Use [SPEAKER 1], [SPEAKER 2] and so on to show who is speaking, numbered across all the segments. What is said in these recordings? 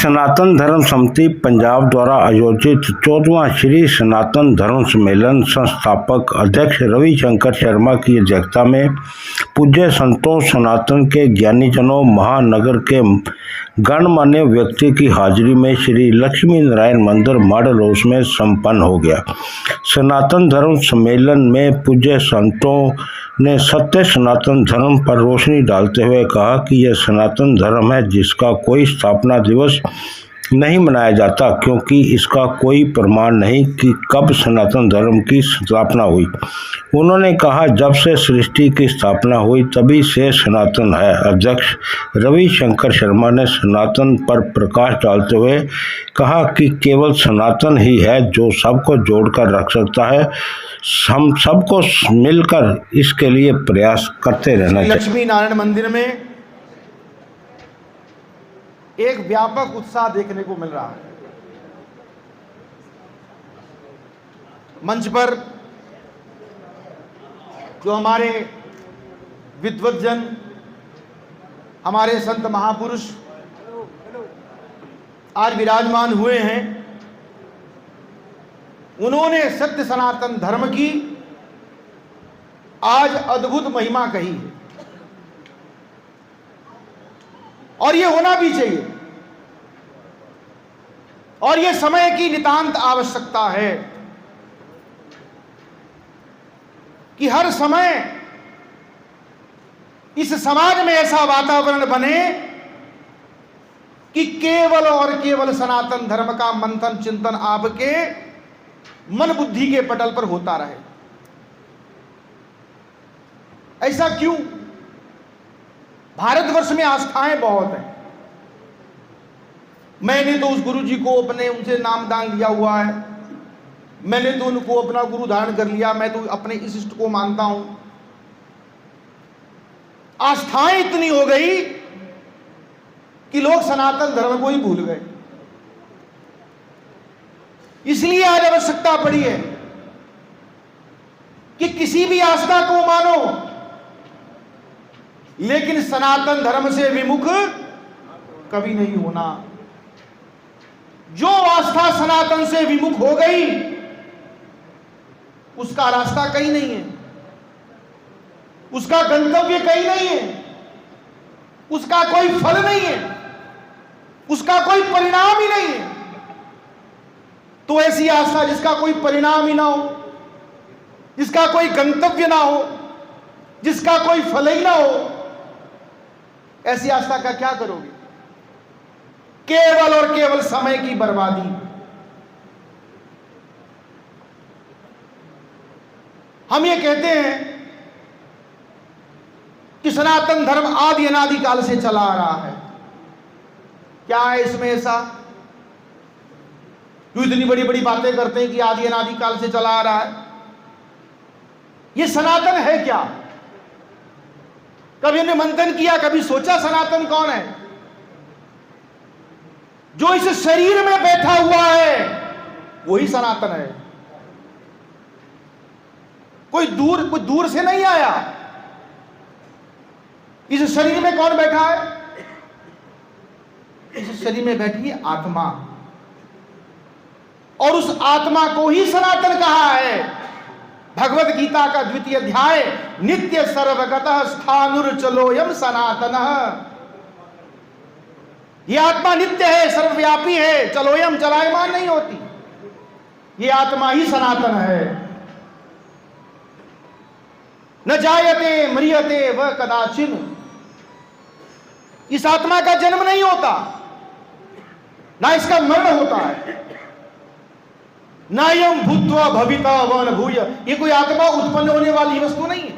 [SPEAKER 1] सनातन धर्म समिति पंजाब द्वारा आयोजित 14वां श्री सनातन धर्म सम्मेलन संस्थापक अध्यक्ष रविशंकर शर्मा की अध्यक्षता में पूज्य संतों, सनातन के ज्ञानीजनों, महानगर के गणमान्य व्यक्ति की हाजिरी में श्री लक्ष्मी नारायण मंदिर मॉडल हाउस में संपन्न हो गया। सनातन धर्म सम्मेलन में पूज्य संतों ने सत्य सनातन धर्म पर रोशनी डालते हुए कहा कि यह सनातन धर्म है जिसका कोई स्थापना दिवस नहीं मनाया जाता, क्योंकि इसका कोई प्रमाण नहीं कि कब सनातन धर्म की स्थापना हुई। उन्होंने कहा, जब से सृष्टि की स्थापना हुई तभी से सनातन है। अध्यक्ष रविशंकर शर्मा ने सनातन पर प्रकाश डालते हुए कहा कि केवल सनातन ही है जो सबको जोड़कर रख सकता है। हम सबको मिलकर इसके लिए प्रयास करते रहना चाहिए।
[SPEAKER 2] लक्ष्मी नारायण मंदिर में एक व्यापक उत्साह देखने को मिल रहा है। मंच पर जो हमारे विद्वज्जन, हमारे संत महापुरुष आज विराजमान हुए हैं, उन्होंने सत्य सनातन धर्म की आज अद्भुत महिमा कही है और ये होना भी चाहिए और ये समय की नितांत आवश्यकता है कि हर समय इस समाज में ऐसा वातावरण बने कि केवल और केवल सनातन धर्म का मंथन चिंतन आपके मन बुद्धि के पटल पर होता रहे। ऐसा क्यों? भारतवर्ष में आस्थाएं बहुत हैं। मैंने तो उस गुरु जी को अपने उनसे नामदान लिया हुआ है, मैंने तो उनको अपना गुरु धारण कर लिया, मैं तो अपने इस इष्ट को मानता हूं। आस्थाएं इतनी हो गई कि लोग सनातन धर्म को ही भूल गए। इसलिए आज आवश्यकता पड़ी है कि किसी भी आस्था को मानो, लेकिन सनातन धर्म से विमुख कभी नहीं होना। जो आस्था सनातन से विमुख हो गई उसका रास्ता कहीं नहीं है, उसका गंतव्य कहीं नहीं है, उसका कोई फल नहीं है, उसका कोई परिणाम ही नहीं है। तो ऐसी आस्था जिसका कोई परिणाम ही ना हो, जिसका कोई गंतव्य ना हो, जिसका कोई फल ही ना हो, ऐसी आस्था का क्या करोगे? केवल और केवल समय की बर्बादी। हम ये कहते हैं कि सनातन धर्म आदि अनादि काल से चला आ रहा है। क्या है इसमें ऐसा जो इतनी बड़ी बड़ी बातें करते हैं कि आदि अनादि काल से चला आ रहा है? ये सनातन है क्या? कभी हमने मंथन किया, कभी सोचा सनातन कौन है? जो इस शरीर में बैठा हुआ है वही सनातन है। कोई दूर से नहीं आया। इस शरीर में कौन बैठा है? इस शरीर में बैठी है आत्मा, और उस आत्मा को ही सनातन कहा है। भगवत गीता का 2वां अध्याय, नित्य सर्वगतः स्थाणुर्चलोयम सनातनः। ये आत्मा नित्य है, सर्वव्यापी है, चलोयम चलायमान नहीं होती। ये आत्मा ही सनातन है। न जायते म्रियते व कदाचिन। इस आत्मा का जन्म नहीं होता, ना इसका मरण होता है। नायम भूत्वा भविता वन भूय। ये कोई आत्मा उत्पन्न होने वाली वस्तु नहीं है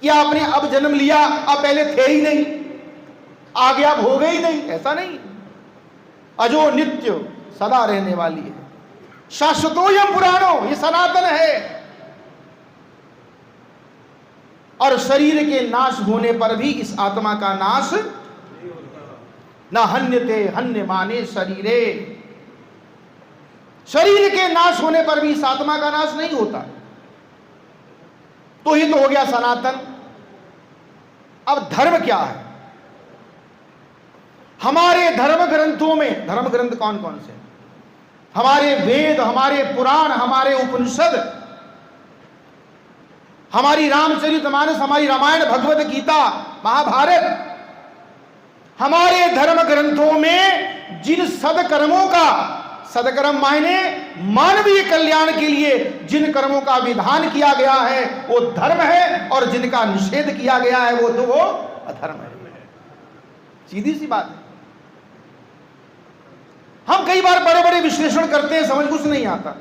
[SPEAKER 2] कि आपने अब जन्म लिया, आप पहले थे ही नहीं, आगे आप हो गए ही नहीं, ऐसा नहीं। अजो नित्य सदा रहने वाली है। शाश्वतोयम पुराणो, ये सनातन है। और शरीर के नाश होने पर भी इस आत्मा का नाश न हन्यते हन्य माने शरीरे। शरीर के नाश होने पर भी इस आत्मा का नाश नहीं होता। तो ही तो हो गया सनातन। अब धर्म क्या है? हमारे धर्म ग्रंथों में, धर्म ग्रंथ कौन कौन से? हमारे वेद, हमारे पुराण, हमारे उपनिषद, हमारी रामचरितमानस, हमारी रामायण, भगवत गीता, महाभारत, हमारे धर्म ग्रंथों में जिन सदकर्मों का, सदकर्म मायने मानवीय कल्याण के लिए जिन कर्मों का विधान किया गया है वो धर्म है, और जिनका निषेध किया गया है वो अधर्म है। सीधी सी बात है। हम कई बार बड़े बड़े विश्लेषण करते हैं, समझ कुछ नहीं आता।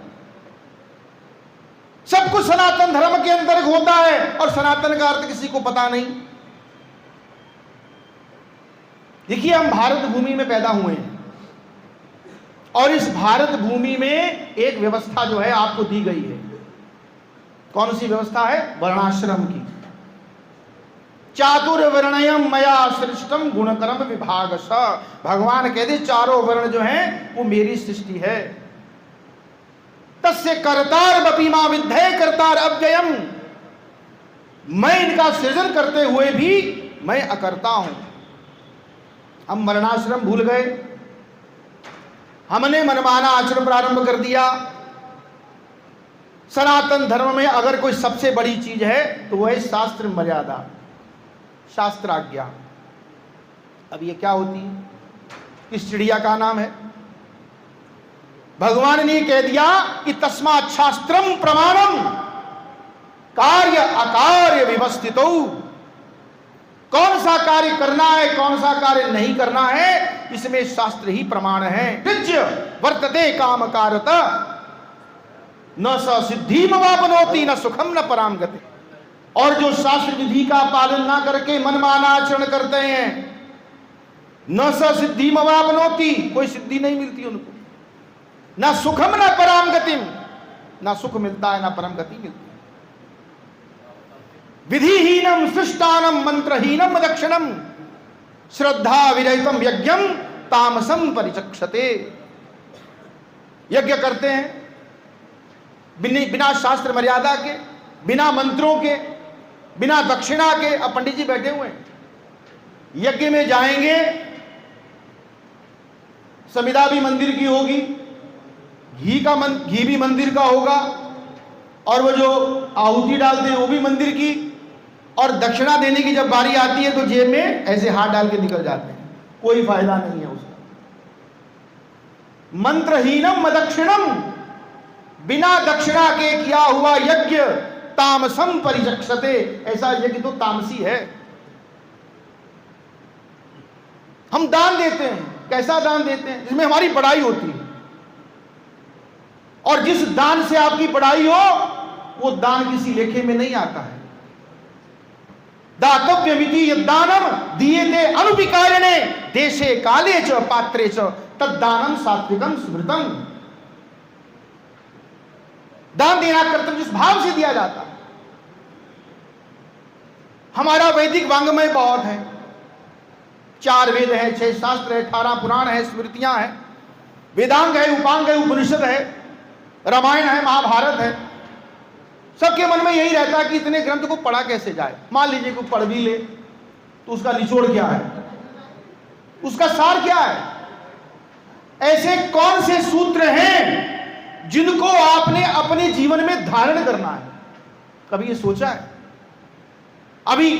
[SPEAKER 2] सब कुछ सनातन धर्म के अंदर होता है और सनातन का अर्थ किसी को पता नहीं। देखिए, हम भारत भूमि में पैदा हुए हैं और इस भारत भूमि में एक व्यवस्था जो है आपको दी गई है। कौन सी व्यवस्था है? वर्णाश्रम की। चातुर्वर्णयम मया सृष्टम गुणकर्म विभागश। भगवान कहते चारों वर्ण जो हैं वो मेरी सृष्टि है। तस्य कर्तार बपि मां विद्धे कर्तार अव्ययम। मैं इनका सृजन करते हुए भी मैं अकर्ता हूं। हम वर्णाश्रम भूल गए, हमने मनमाना आचरण प्रारंभ कर दिया। सनातन धर्म में अगर कोई सबसे बड़ी चीज है तो वह है शास्त्र मर्यादा, शास्त्राज्ञा। अब ये क्या होती है? किस चिड़िया का नाम है? भगवान ने कह दिया कि तस्मात् शास्त्रम प्रमाणम कार्य अकार्य विवस्थितो। कौन सा कार्य करना है, कौन सा कार्य नहीं करना है, इसमें शास्त्र ही प्रमाण है। नित्य वर्तते काम कारत न स सिद्धिम वापनोति न सुखम न पराम गति। और जो शास्त्र विधि का पालन ना करके मनमाना आचरण करते हैं, न स सिद्धिम वापनोति, कोई सिद्धि नहीं मिलती उनको, ना सुखम न पराम गतिम, ना सुख मिलता है ना परम गति मिलती है। विधिहीनम सृष्टानम मंत्रहीनम दक्षिणम श्रद्धा विरहितम यज्ञम तामसम परिचक्षते। यज्ञ करते हैं बिना शास्त्र मर्यादा के, बिना मंत्रों के, बिना दक्षिणा के। अब पंडित जी बैठे हुए हैं, यज्ञ में जाएंगे, समिधा भी मंदिर की होगी, घी भी मंदिर का होगा, और वो जो आहुति डालते हैं वो भी मंदिर की, और दक्षिणा देने की जब बारी आती है तो जेब में ऐसे हाथ डाल के निकल जाते हैं। कोई फायदा नहीं है उसका। मंत्रहीनम मदक्षिणम, बिना दक्षिणा के किया हुआ यज्ञ तामसम परिचक्षते। ऐसा यज्ञ तो तामसी है। हम दान देते हैं, कैसा दान देते हैं? जिसमें हमारी बड़ाई होती है, और जिस दान से आपकी बड़ाई हो वो दान किसी लेखे में नहीं आता है। दातव्यमिति यद्दानम दीयते अनुपिकारिणे देशे काले च पात्रे च तद्दानम सात्विकम स्मृतम। दान देना कर्तव्य जिस भाव से दिया जाता है। हमारा वैदिक वांग्मय बहुत है, 4 वेद है, 6 शास्त्र है, 18 पुराण है, स्मृतियां हैं, वेदांग है, उपांग है, उपनिषद है, रामायण है, महाभारत है। सबके मन में यही रहता है कि इतने ग्रंथ को पढ़ा कैसे जाए। मान लीजिए कोई पढ़ भी ले तो उसका निचोड़ क्या है, उसका सार क्या है? ऐसे कौन से सूत्र हैं जिनको आपने अपने जीवन में धारण करना है? कभी ये सोचा है? अभी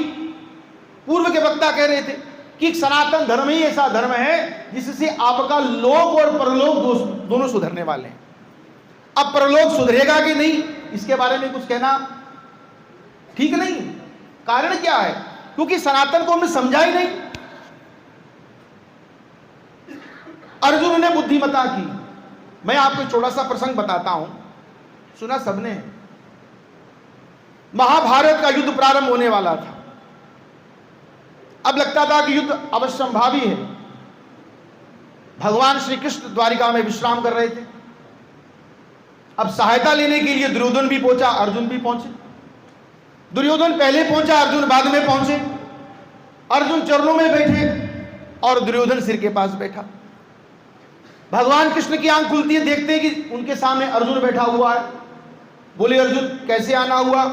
[SPEAKER 2] पूर्व के वक्ता कह रहे थे कि सनातन धर्म ही ऐसा धर्म है जिससे आपका लोक और परलोक दोनों सुधरने वाले हैं। अब परलोक सुधरेगा कि नहीं, इसके बारे में कुछ कहना ठीक नहीं। कारण क्या है? क्योंकि सनातन को हमने समझा ही नहीं। अर्जुन ने बुद्धिमता की। मैं आपको छोटा सा प्रसंग बताता हूं, सुना सबने। महाभारत का युद्ध प्रारंभ होने वाला था। अब लगता था कि युद्ध अवश्यंभावी है। भगवान श्री कृष्ण द्वारिका में विश्राम कर रहे थे। अब सहायता लेने के लिए दुर्योधन भी पहुंचा, अर्जुन भी पहुंचे। दुर्योधन पहले पहुंचा, अर्जुन बाद में पहुंचे। अर्जुन चरणों में बैठे और दुर्योधन सिर के पास बैठा। भगवान कृष्ण की आंख खुलती है, देखते हैं कि उनके सामने अर्जुन बैठा हुआ है। बोले अर्जुन कैसे आना हुआ?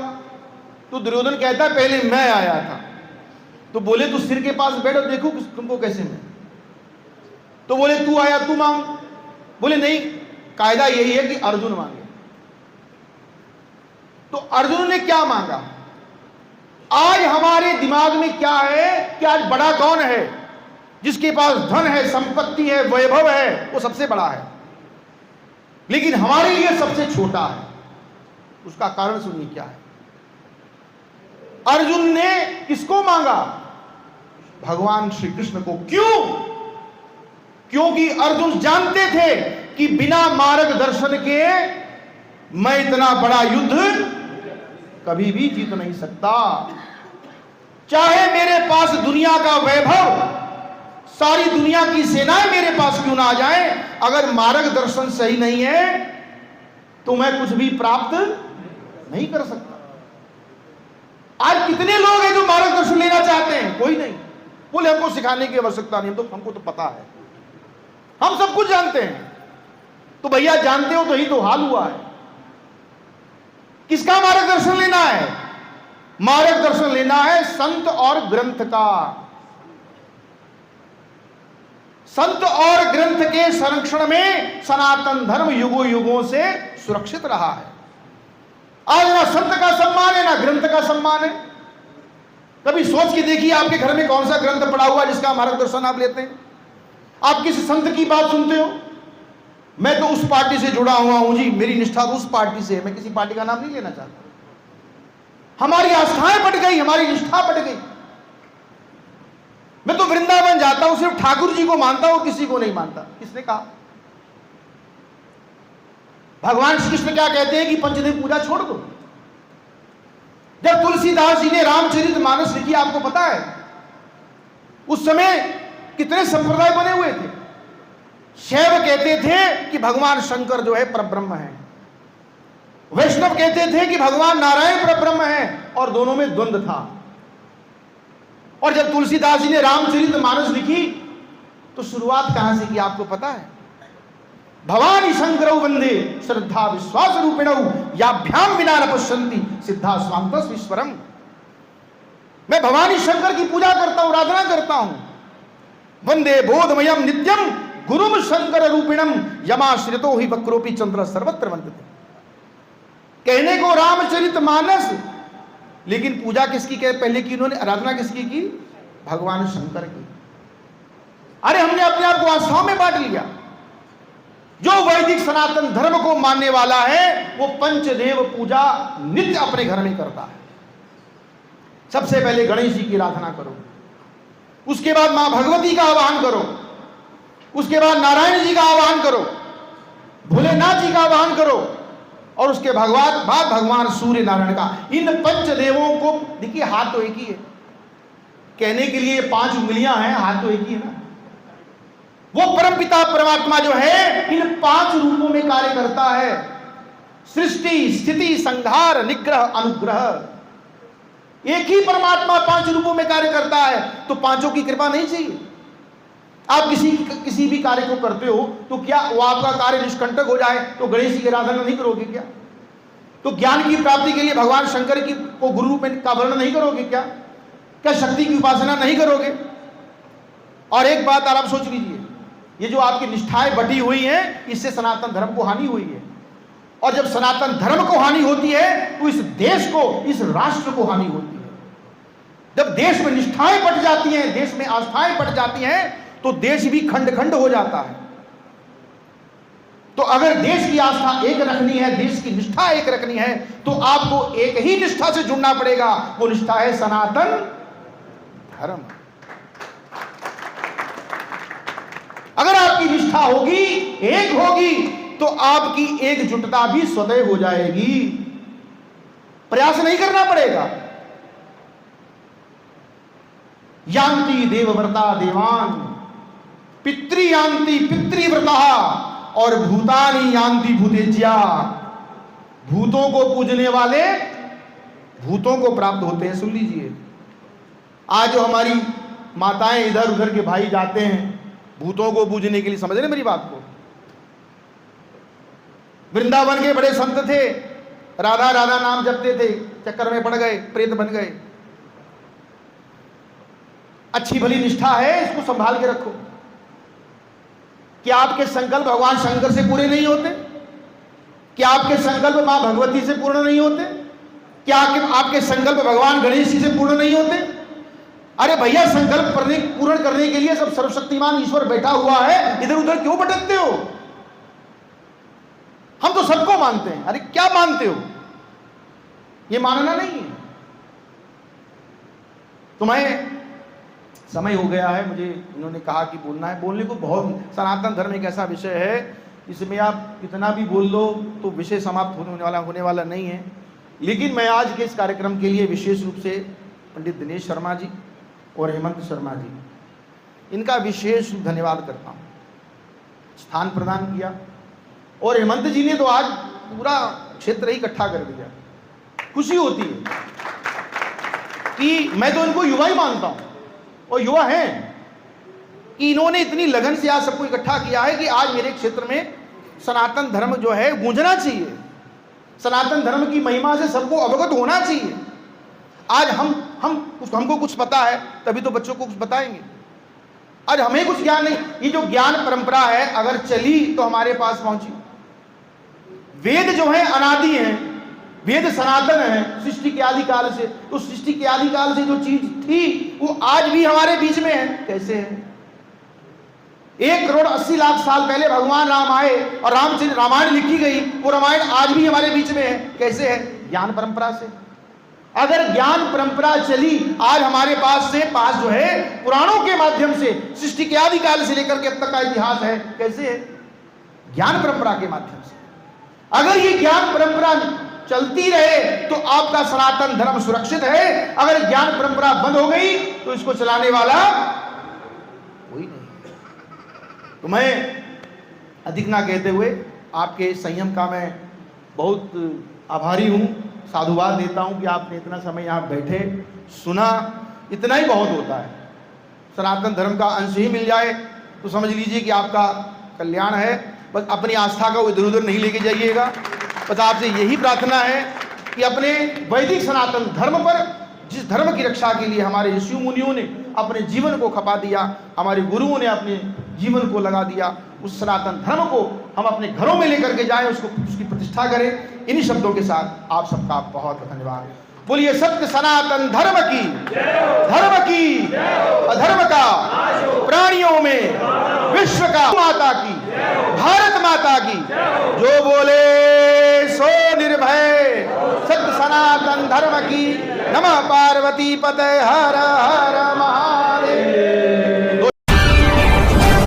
[SPEAKER 2] तो दुर्योधन कहता है पहले मैं आया था। तो बोले तू सिर के पास बैठो, देखो तुमको कैसे मैं। तो बोले तू आया तू मांग। बोले नहीं, कायदा यही है कि अर्जुन मांगे। तो अर्जुन ने क्या मांगा? आज हमारे दिमाग में क्या है कि आज बड़ा कौन है? जिसके पास धन है, संपत्ति है, वैभव है, वो सबसे बड़ा है, लेकिन हमारे लिए सबसे छोटा है। उसका कारण सुनिए क्या है। अर्जुन ने किसको मांगा? भगवान श्री कृष्ण को। क्यों? क्योंकि अर्जुन जानते थे कि बिना मार्गदर्शन के मैं इतना बड़ा युद्ध कभी भी जीत नहीं सकता। चाहे मेरे पास दुनिया का वैभव, सारी दुनिया की सेनाएं मेरे पास क्यों ना आ जाए, अगर मार्गदर्शन सही नहीं है तो मैं कुछ भी प्राप्त नहीं कर सकता। आज कितने लोग हैं जो मार्गदर्शन लेना चाहते हैं? कोई नहीं। बोले हमको सिखाने की आवश्यकता नहीं, हमको तो पता है, हम सब कुछ जानते हैं। तो भैया जानते हो तो ही तो हाल हुआ है। किसका मार्गदर्शन लेना है? मार्गदर्शन लेना है संत और ग्रंथ का। संत और ग्रंथ के संरक्षण में सनातन धर्म युगों युगों से सुरक्षित रहा है। आज ना संत का सम्मान है ना ग्रंथ का सम्मान है। कभी सोच के देखिए आपके घर में कौन सा ग्रंथ पड़ा हुआ जिसका मार्गदर्शन आप लेते हैं? आप किस संत की बात सुनते हो? मैं तो उस पार्टी से जुड़ा हुआ हूं जी, मेरी निष्ठा तो उस पार्टी से है। मैं किसी पार्टी का नाम नहीं लेना चाहता। हमारी आस्थाएं पट गई, हमारी निष्ठा पट गई। मैं तो वृंदावन जाता हूं, सिर्फ ठाकुर जी को मानता हूं, किसी को नहीं मानता। किसने कहा? भगवान श्री कृष्ण क्या कहते हैं कि पंचदेव पूजा छोड़ दो। जब तुलसीदास जी ने रामचरितमानस लिखी, आपको पता है उस समय कितने संप्रदाय बने हुए थे। शैव कहते थे कि भगवान शंकर जो है परब्रह्म है, वैष्णव कहते थे कि भगवान नारायण परब्रह्म है, और दोनों में द्वंद्व था। और जब तुलसीदास जी ने रामचरितमानस लिखी तो शुरुआत कहां से की आपको पता है? भवानी शंकरौ वंदे श्रद्धा विश्वास रूपिणौ याभ्याम विना न पश्यन्ति सिद्धा स्वांतस ईश्वरम। मैं भवानी शंकर की पूजा करता हूं, आराधना करता हूं। वंदे बोधमयम नित्यम गुरुम शंकर रूपिणम यमाश्रितो ही वक्रोपी चंद्र सर्वत्र वंदते। कहने को रामचरितमानस, लेकिन पूजा किसकी पहले की? इन्होंने आराधना किसकी की? भगवान शंकर की। अरे हमने अपने आप को आस्थाओं में बांट लिया। जो वैदिक सनातन धर्म को मानने वाला है वो पंचदेव पूजा नित्य अपने घर में करता है। सबसे पहले गणेश जी की आराधना करो, उसके बाद मां भगवती का आवाहन करो, उसके बाद नारायण जी का आवाहन करो, भोलेनाथ जी का आवाहन करो, और उसके बाद भगवान सूर्य नारायण का। इन पंचदेवों को देखिए, हाथ तो एक ही है। कहने के लिए 5 उंगलियां हैं, हाथ तो एक ही है ना। वो परमपिता परमात्मा जो है इन 5 रूपों में कार्य करता है। सृष्टि, स्थिति, संहार, निग्रह, अनुग्रह। एक ही परमात्मा 5 रूपों में कार्य करता है, तो पांचों की कृपा नहीं चाहिए? आप किसी भी कार्य को करते हो तो क्या वो आपका कार्य निष्कंटक हो जाए तो गणेश जी की आराधना नहीं करोगे क्या? तो ज्ञान की प्राप्ति के लिए भगवान शंकर की को गुरु रूप में का वर्णन नहीं करोगे क्या? क्या शक्ति की उपासना नहीं करोगे? और एक बात आप सोच लीजिए, ये जो आपकी निष्ठाएं बटी हुई हैं, इससे सनातन धर्म को हानि हुई है। और जब सनातन धर्म को हानि होती है तो इस देश को, इस राष्ट्र को हानि होती है। जब देश में निष्ठाएं बट जाती हैं, देश में आस्थाएं बट जाती हैं, तो देश भी खंड खंड हो जाता है। तो अगर देश की आस्था एक रखनी है, देश की निष्ठा एक रखनी है, तो आपको एक ही निष्ठा से जुड़ना पड़ेगा। वो निष्ठा है सनातन धर्म। अगर आपकी निष्ठा होगी, एक होगी, तो आपकी एकजुटता भी स्वतः हो जाएगी। प्रयास नहीं करना पड़ेगा। यान्ति देवव्रता देवान पितृयान्ति पितृव्रता और भूतानि यान्ति भूतेज्या। भूतों को पूजने वाले भूतों को प्राप्त होते हैं। सुन लीजिए, आज जो हमारी माताएं इधर उधर के भाई जाते हैं भूतों को पूजने के लिए, समझ रहे मेरी बात को? वृंदावन के बड़े संत थे, राधा राधा नाम जपते थे, चक्कर में पड़ गए, प्रेत बन गए। अच्छी भली निष्ठा है, इसको संभाल के रखो। क्या आपके संकल्प भगवान शंकर से पूरे नहीं होते? क्या आपके संकल्प मां भगवती से पूर्ण नहीं होते? क्या आपके संकल्प भगवान गणेश जी से पूर्ण नहीं होते? अरे भैया, संकल्प पूर्ण करने के लिए सब सर्वशक्तिमान ईश्वर बैठा हुआ है, इधर उधर क्यों भटकते हो? हम तो सबको मानते हैं। अरे क्या मानते हो? ये मानना नहीं है। तुम्हें समय हो गया है, मुझे इन्होंने कहा कि बोलना है। बोलने को बहुत, सनातन धर्म एक ऐसा विषय है इसमें आप कितना भी बोल लो तो विषय समाप्त होने वाला नहीं है। लेकिन मैं आज के इस कार्यक्रम के लिए विशेष रूप से पंडित दिनेश शर्मा जी और हेमंत शर्मा जी, इनका विशेष धन्यवाद करता हूँ। स्थान प्रदान किया, और हेमंत जी ने तो आज पूरा क्षेत्र ही इकट्ठा कर दिया। खुशी होती है कि मैं तो इनको युवा ही मानता हूँ, और युवा हैं, कि इन्होंने इतनी लगन से आज सबको इकट्ठा किया है कि आज मेरे क्षेत्र में सनातन धर्म जो है गूंजना चाहिए, सनातन धर्म की महिमा से सबको अवगत होना चाहिए। आज हमको कुछ पता है तभी तो बच्चों को कुछ बताएंगे। आज हमें कुछ ज्ञान नहीं, ये जो ज्ञान परंपरा है अगर चली तो हमारे पास पहुंची। वेद जो है अनादि है, वेद सनातन है सृष्टि के आदि काल से। तो सृष्टि के आदि काल से जो चीज थी वो आज भी हमारे बीच में है। कैसे है? 1,80,00,000 साल पहले भगवान राम आए और रामचंद्र रामायण लिखी गई, वो रामायण आज भी हमारे बीच में है। कैसे है? ज्ञान परंपरा से। अगर ज्ञान परंपरा चली, आज हमारे पास जो है पुराणों के माध्यम से सृष्टि के आदि काल से लेकर के अब तक का इतिहास है। कैसे है? ज्ञान परंपरा के माध्यम से। अगर ये ज्ञान परंपरा चलती रहे तो आपका सनातन धर्म सुरक्षित है। अगर ज्ञान परंपरा बंद हो गई तो इसको चलाने वाला कोई नहीं। तो मैं अधिक ना कहते हुए आपके संयम का मैं बहुत आभारी हूं, साधुवाद देता हूं कि आपने इतना समय यहाँ बैठे सुना। इतना ही बहुत होता है। सनातन धर्म का अंश ही मिल जाए तो समझ लीजिए कि आपका कल्याण है। बस अपनी आस्था को इधर उधर नहीं लेके जाइएगा। बस आपसे यही प्रार्थना है कि अपने वैदिक सनातन धर्म पर, जिस धर्म की रक्षा के लिए हमारे ऋषि मुनियों ने अपने जीवन को खपा दिया, हमारे गुरुओं ने अपने जीवन को लगा दिया, उस सनातन धर्म को हम अपने घरों में लेकर के जाएं, उसकी प्रतिष्ठा करें। इन्हीं शब्दों के साथ आप सबका बहुत बहुत धन्यवाद। बोलिए सत्य सनातन धर्म की, अधर्म का प्राणियों में, विश्व का माता की, भारत माता की। जो बोले सो निर्भय, सत्य सनातन धर्म की। नमः पार्वती पते हर हर महादेव।